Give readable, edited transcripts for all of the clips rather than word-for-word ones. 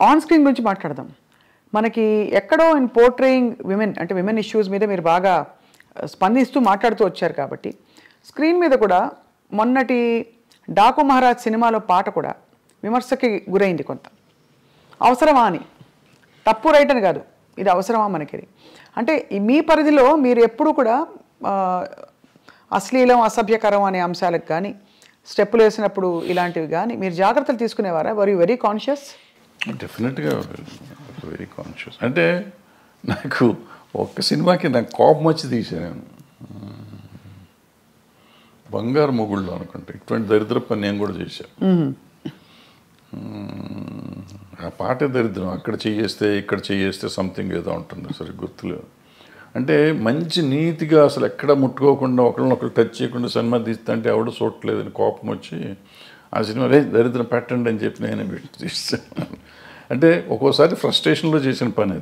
On screen గురించి మాట్లాడదాం. మనకి ఎక్కడో ఇన్ పోర్ట్రేయింగ్ విమెన్ అంటే విమెన్ ఇష్యూస్ మీద మీరు బాగా స్పందిస్తూ మాట్లాడుతూ వచ్చారు కాబట్టి స్క్రీన్ మీద కూడా మొన్నటి డాకు మహారాజ్ సినిమాలో పాట కూడా విమర్శకి గురైంది కొంత. అవసరమా అని, తప్పు రైట్ అని కాదు, ఇది అవసరమా మనకి అంటే మీ పరిధిలో మీరు ఎప్పుడు కూడా అశ్లీలం అసభ్యకరం అనే అంశాలకు కానీ స్టెప్పులు వేసినప్పుడు ఇలాంటివి కానీ మీరు జాగ్రత్తలు తీసుకునేవారా? Were you very conscious? డెఫినెట్గా వెరీ కాన్షియస్. అంటే నాకు ఒక్క సినిమాకి నాకు కోపం వచ్చి తీసాను, బంగారు మొగుళ్ళు అనుకుంటా. ఇటువంటి దరిద్ర పని నేను కూడా చేశాను. ఆ పాటే దరిద్రం. అక్కడ చేయేస్తే ఇక్కడ చేయేస్తే సంథింగ్ ఏదో ఉంటుంది, సరే గుర్తులేదు. అంటే మంచి నీతిగా అసలు ఎక్కడ ముట్టుకోకుండా ఒకరినొకరు టచ్ చేయకుండా సినిమా తీస్తా అంటే ఎవడు చూడట్లేదని కోపం వచ్చి ఆ సినిమా దరిద్రం పెట్టండి అని చెప్పి నేనే పెట్టి తీస్తాను. అంటే ఒక్కోసారి ఫ్రస్ట్రేషన్లో చేసిన పని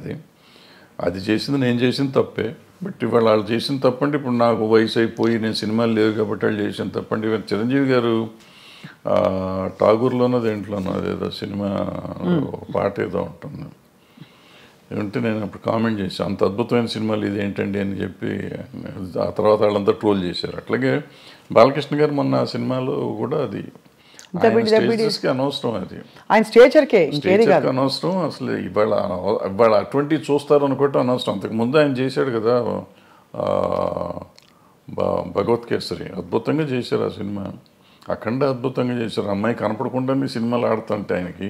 అది చేసింది నేను చేసిన తప్పే. బట్ ఇవాళ వాళ్ళు చేసిన తప్పంటే ఇప్పుడు నాకు వయసు అయిపోయి నేను సినిమాలు లేవు కాబట్టి వాళ్ళు చేసిన తప్పండి. ఇవాళ చిరంజీవి గారు ఠాగూర్లోనో దేంట్లోనో అదేదో సినిమా పాట ఏదో ఉంటుంది ఏమంటే నేను అప్పుడు కామెంట్ చేశాను, అంత అద్భుతమైన సినిమాలు ఇది ఏంటండి అని చెప్పి. ఆ తర్వాత వాళ్ళంతా ట్రోల్ చేశారు. అట్లాగే బాలకృష్ణ గారు మొన్న ఆ సినిమాలో కూడా అది అనవసరం, అది ఆయన స్టేచర్కే అనవసరం. అసలు ఇవాళ అటువంటివి చూస్తారు అనుకోవటం అనవసరం. అంతకుముందు ఆయన చేశాడు కదా భగవత్ కేసరి, అద్భుతంగా చేశారు ఆ సినిమా. అఖండ అద్భుతంగా చేశారు. అమ్మాయి కనపడకుండానే సినిమాలు ఆడుతుంటే ఆయనకి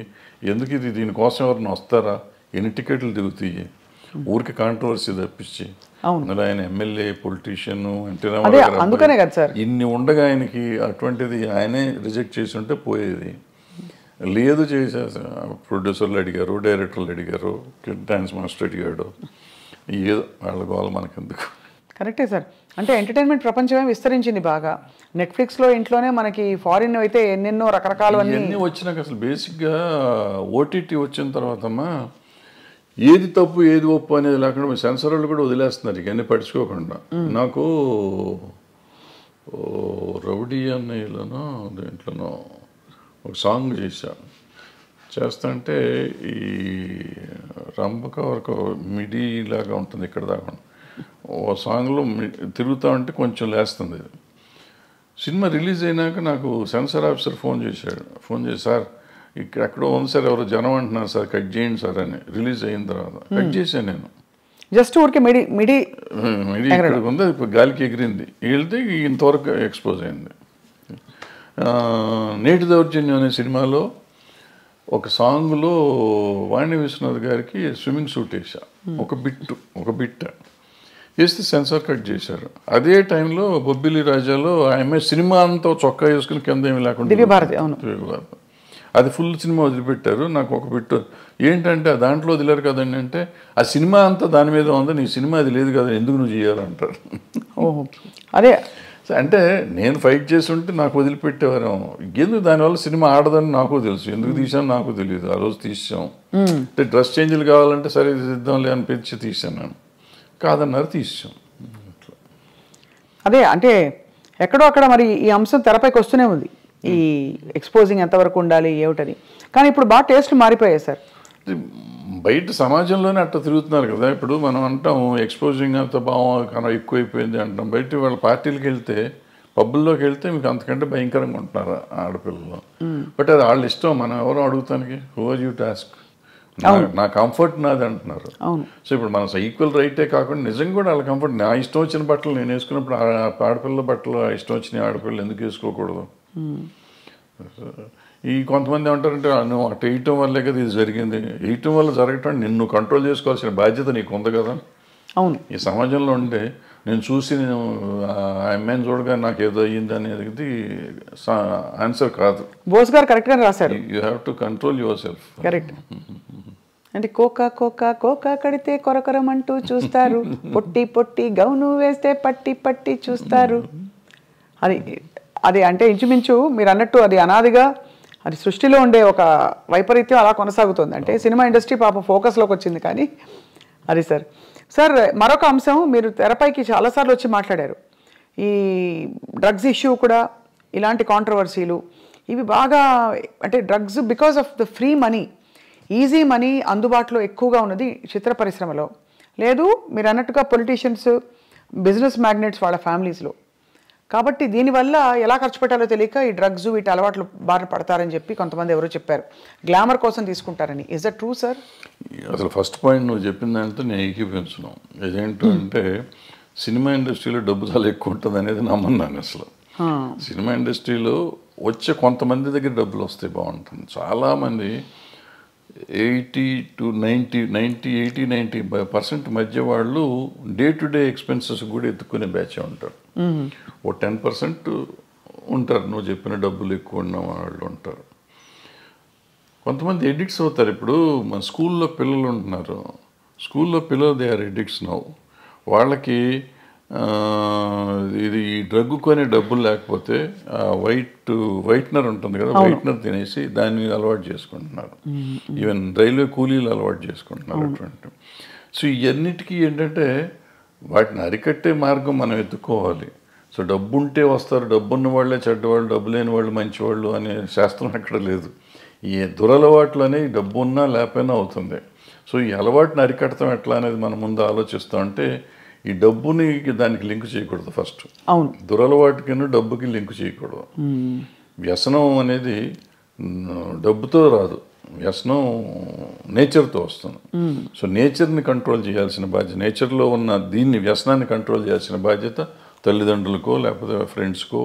ఎందుకు ఇది, దీనికోసం ఎవరిని వస్తారా, ఎన్ని టికెట్లు తిరుగుతాయి, ఊరికి కాంట్రవర్సీ తప్పించి. అందులో ఆయన ఎమ్మెల్యే పొలిటీషియన్ అంటే ఇన్ని ఉండగా ఆయనకి అటువంటిది ఆయనే రిజెక్ట్ చేసి ఉంటే పోయేది లేదు. చేసే ప్రొడ్యూసర్లు అడిగారు, డైరెక్టర్లు అడిగారు, డాన్స్ మాస్టర్ అడిగాడు, ఏదో వాళ్ళ గోల మనకెందుకు. కరెక్టే సార్. అంటే ఎంటర్టైన్మెంట్ ప్రపంచమే విస్తరించింది బాగా. నెట్ఫ్లిక్స్లో ఇంట్లోనే మనకి ఫారిన్ అయితే ఎన్నెన్నో రకరకాలు అన్నీ వచ్చినాక అసలు బేసిక్గా ఓటీటీ వచ్చిన తర్వాతమ్మా ఏది తప్పు ఏది ఒప్పు అనేది లేకుండా సెన్సర్ వాళ్ళు కూడా వదిలేస్తున్నారు ఇవన్నీ పడుచుకోకుండా. నాకు రౌడీ అన్నయ్యలోనో దేంట్లోనో ఒక సాంగ్ చేస్తాంటే ఈ రంపక వరకు మిడీ లాగా ఉంటుంది ఇక్కడ దాకా. ఓ సాంగ్లో తిరుగుతూ ఉంటే కొంచెం లేస్తుంది. సినిమా రిలీజ్ అయినాక నాకు సెన్సార్ ఆఫీసర్ ఫోన్ చేసి సార్ ఇక్కడ ఎక్కడో ఉంది సార్, ఎవరో జనం అంటున్నారు సార్, కట్ చేయండి సార్ అని. రిలీజ్ అయిన తర్వాత కట్ చేశాను నేను. జస్ట్ ఊరికే మిడి ఇక్కడికి ఉంది, ఇప్పుడు గాలికి ఎగిరింది, వెళ్తే ఇంతవరకు ఎక్స్పోజ్ అయింది. నేటి దౌర్జన్యం అనే సినిమాలో ఒక సాంగ్లో వాణి విశ్వనాథ్ గారికి స్విమ్మింగ్ సూట్ వేసా, ఒక బిట్ వేస్తే సెన్సార్ కట్ చేశారు. అదే టైంలో బొబ్బిలి రాజాలో ఆమె సినిమా అంతా చొక్కా వేసుకుని కింద ఏమి లేకుండా దివ్యభారతి అది ఫుల్ సినిమా వదిలిపెట్టారు. నాకు ఒక బిట్ ఏంటంటే దాంట్లో వదిలేరు కదండి అంటే ఆ సినిమా అంతా దాని మీద ఉంది, నీ సినిమా అది లేదు కదా ఎందుకు నువ్వు చేయాలంటారు. అదే అంటే నేను ఫైట్ చేసి ఉంటే నాకు వదిలిపెట్టేవారు. ఎందుకు దానివల్ల సినిమా ఆడదని నాకు తెలుసు, ఎందుకు తీసాను నాకు తెలియదు. ఆ రోజు తీసాం అంటే డ్రెస్ చేంజ్లు కావాలంటే సరే తీద్దాంలే అనిపించి తీసాను నేను, కాదన్నారు తీసాం. అదే అంటే ఎక్కడో అక్కడ మరి ఈ అంశం తెరపైకి వస్తూనే ఉంది, ఈ ఎక్స్పోజింగ్ ఎంతవరకు ఉండాలి ఏమిటని. కానీ ఇప్పుడు బాగా టేస్ట్లు మారిపోయాయి సార్. బయట సమాజంలోనే అట్లా తిరుగుతున్నారు కదా. ఇప్పుడు మనం అంటాం ఎక్స్పోజింగ్ అంత బాగా ఎక్కువైపోయింది అంటాం. బయట వాళ్ళ పార్టీలకు వెళ్తే పబ్బుల్లోకి వెళ్తే మీకు అంతకంటే భయంకరంగా ఉంటున్నారు ఆడపిల్లలు. బట్ అది వాళ్ళ ఇష్టం, మనం ఎవరో అడుగుతానికి హూ ఆర్ యూ టాస్క్, నా కంఫర్ట్ నాది అంటున్నారు. సో ఇప్పుడు మన ఈక్వల్ రైటే కాకుండా నిజంగా కూడా వాళ్ళ కంఫర్ట్, నా ఇష్టం వచ్చిన బట్టలు నేను వేసుకున్నప్పుడు ఆడపిల్ల బట్టలు ఇష్టం వచ్చిన ఆడపిల్లలు ఎందుకు వేసుకోకూడదు. ఈ కొంతమంది ఏమంటారంటే నువ్వు అటు వేయటం వల్లే కదా ఇది జరిగింది, వేయటం వల్ల జరగటం నిన్ను కంట్రోల్ చేసుకోవాల్సిన బాధ్యత నీకు ఉంది కదా. అవును, ఈ సమాజంలో ఉంటే నేను చూసి నేను ఆ అమ్మాయిని చూడగా నాకు ఏదో అయ్యింది అనేది ఆన్సర్ కాదు. బోస్ గారు కరెక్ట్గా రాశారు, you have to control your self. Correct. అంటే కోకా కడితే కొరకొరమంటూ చూస్తారు, పొట్టి గౌను వేస్తే పట్టి చూస్తారు. అది అంటే ఇంచుమించు మీరు అన్నట్టు అది అనాదిగా అది సృష్టిలో ఉండే ఒక వైపరీత్యం అలా కొనసాగుతుంది. అంటే సినిమా ఇండస్ట్రీ పాపం ఫోకస్లోకి వచ్చింది కానీ అది సార్ మరొక అంశం మీరు తెరపైకి చాలాసార్లు వచ్చి మాట్లాడారు, ఈ డ్రగ్స్ ఇష్యూ కూడా ఇలాంటి కాంట్రవర్సీలు ఇవి బాగా అంటే drugs because of the free money easy money అందుబాటులో ఎక్కువగా ఉన్నది చిత్ర పరిశ్రమలో, లేదు మీరు అన్నట్టుగా పొలిటీషియన్స్, బిజినెస్ మ్యాగ్నెట్స్ వాళ్ళ ఫ్యామిలీస్లో. కాబట్టి దీనివల్ల ఎలా ఖర్చు పెట్టాలో తెలియక ఈ డ్రగ్స్ వీటి అలవాట్లు బారిన పడతారని చెప్పి కొంతమంది ఎవరో చెప్పారు, గ్లామర్ కోసం తీసుకుంటారని. Is that true sir? అసలు ఫస్ట్ పాయింట్ నువ్వు చెప్పిందంటే నేను ఏకీపించను. ఇదేంటంటే సినిమా ఇండస్ట్రీలో డబ్బు చాలా ఎక్కువ ఉంటుంది అనేది నమ్మన్నాను. అసలు సినిమా ఇండస్ట్రీలో వచ్చే కొంతమంది దగ్గర డబ్బులు వస్తే బాగుంటుంది. చాలామంది 80% మధ్య వాళ్ళు డే టు డే ఎక్స్పెన్సెస్ కూడా ఎత్తుకునే బ్యాచ్ ఉంటారు. ఓ 10% ఉంటారు నువ్వు చెప్పిన డబ్బులు ఎక్కువ ఉన్న వాళ్ళు ఉంటారు. కొంతమంది ఎడిక్ట్స్ అవుతారు. ఇప్పుడు మన స్కూల్లో పిల్లలు ఉంటున్నారు, స్కూల్లో పిల్లలు దే ఆర్ ఎడిక్ట్స్ నౌ. వాళ్ళకి ఇది ఈ డ్రగ్ కొనే డబ్బులు లేకపోతే వైట్నర్ ఉంటుంది కదా, వైట్నర్ తినేసి దాన్ని అలవాటు చేసుకుంటున్నారు. ఈవెన్ రైల్వే కూలీలు అలవాటు చేసుకుంటున్నారు అటువంటి. సో ఇవన్నిటికీ ఏంటంటే వాటిని అరికట్టే మార్గం మనం ఎత్తుకోవాలి. సో డబ్బు ఉంటే వస్తారు, డబ్బున్న వాళ్ళే చెడ్డవాళ్ళు, డబ్బు లేని వాళ్ళు మంచివాళ్ళు అనే శాస్త్రం అక్కడ లేదు. ఈ దురలవాట్లు అనేవి డబ్బు ఉన్నా లేకపోయినా అవుతుంది. సో ఈ అలవాటుని అరికడతాం ఎట్లా అనేది మనం ముందు ఆలోచిస్తాం. అంటే ఈ డబ్బుని దానికి లింక్ చేయకూడదు ఫస్ట్. అవును, దురలవాటుకి డబ్బుకి లింక్ చేయకూడదు. వ్యసనం అనేది డబ్బుతో రాదు, వ్యసనం నేచర్తో వస్తుంది. సో నేచర్ని కంట్రోల్ చేయాల్సిన బాధ్యత, నేచర్లో ఉన్న దీన్ని వ్యసనాన్ని కంట్రోల్ చేయాల్సిన బాధ్యత తల్లిదండ్రులకో లేకపోతే ఫ్రెండ్స్కో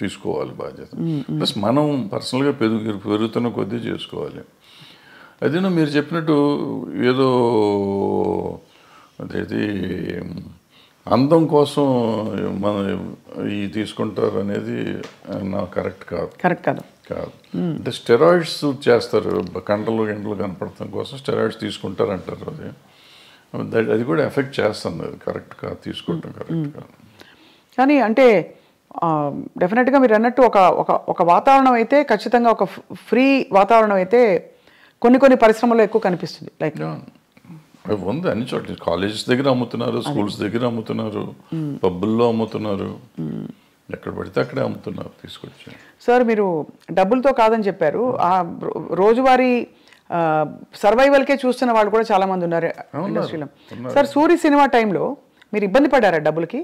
తీసుకోవాలి బాధ్యత. ప్లస్ మనం పర్సనల్గా పెరుగుతున్న కొద్దీ చేసుకోవాలి. అదేనో మీరు చెప్పినట్టు ఏదో అదేది అందం కోసం మనం ఈ తీసుకుంటారు అనేది నాకు కరెక్ట్ కాదు. అంటే స్టెరాయిడ్స్ చేస్తారు, గంటలు కనపడటం కోసం స్టెరాయిడ్స్ తీసుకుంటారు అంటారు. అది కూడా ఎఫెక్ట్ చేస్తుంది, అది కరెక్ట్ కాదు, తీసుకోవటం కరెక్ట్ కాదు. కానీ అంటే డెఫినెట్గా మీరు అన్నట్టు ఒక వాతావరణం అయితే ఖచ్చితంగా ఒక ఫ్రీ వాతావరణం అయితే కొన్ని పరిశ్రమల్లో ఎక్కువ కనిపిస్తుంది. లైక్ ఉంది అన్ని చోట్ల, కాలేజెస్ దగ్గర అమ్ముతున్నారు, స్కూల్స్ దగ్గర అమ్ముతున్నారు, పబ్బుల్లో అమ్ముతున్నారు, ఎక్కడ పడితే అక్కడే అమ్ముతున్నారు తీసుకొచ్చి. సార్ మీరు డబ్బులతో కాదని చెప్పారు, ఆ రోజువారీ సర్వైవల్కే చూస్తున్న వాళ్ళు కూడా చాలా మంది ఉన్నారు ఇండస్ట్రీలో. సార్ సూరి సినిమా టైంలో మీరు ఇబ్బంది పడ్డారా డబ్బులకి?